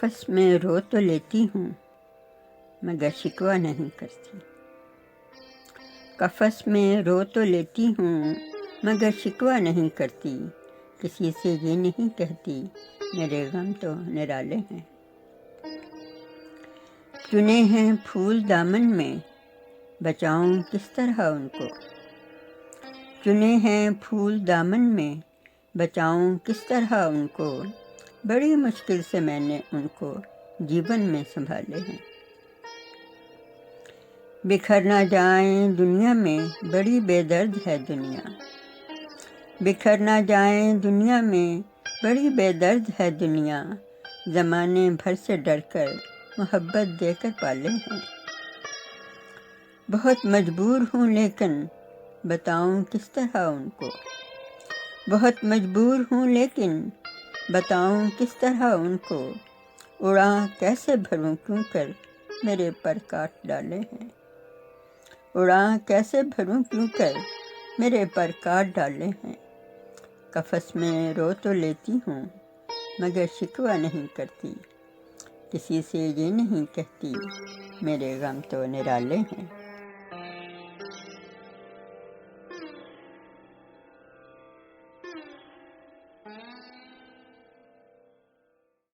Cuffs میں رو تو لیتی ہوں مگر شکوہ نہیں کرتی۔ کفس میں رو تو لیتی ہوں مگر شکوہ نہیں کرتی، کسی سے یہ نہیں کہتی میرے غم تو نرالے ہیں۔ چنے ہیں پھول دامن میں بچاؤں کس طرح ان کو، چنے ہیں پھول دامن میں بچاؤں کس طرح ان کو، بڑی مشکل سے میں نے ان کو جیون میں سنبھالے ہیں۔ بکھر نہ جائیں دنیا میں بڑی بے درد ہے دنیا، بکھر نہ جائیں دنیا میں بڑی بے درد ہے دنیا، زمانے بھر سے ڈر کر محبت دے کر پالے ہیں۔ بہت مجبور ہوں لیکن بتاؤں کس طرح ان کو، بہت مجبور ہوں لیکن بتاؤں کس طرح ان کو، اڑاں کیسے بھروں کیوں کر میرے پر کاٹ ڈالے ہیں، اڑاں کیسے بھروں کیوں کر میرے پر کاٹ ڈالے ہیں۔ کفس میں رو تو لیتی ہوں مگر شکوہ نہیں کرتی، کسی سے یہ نہیں کہتی میرے غم تو نرالے ہیں۔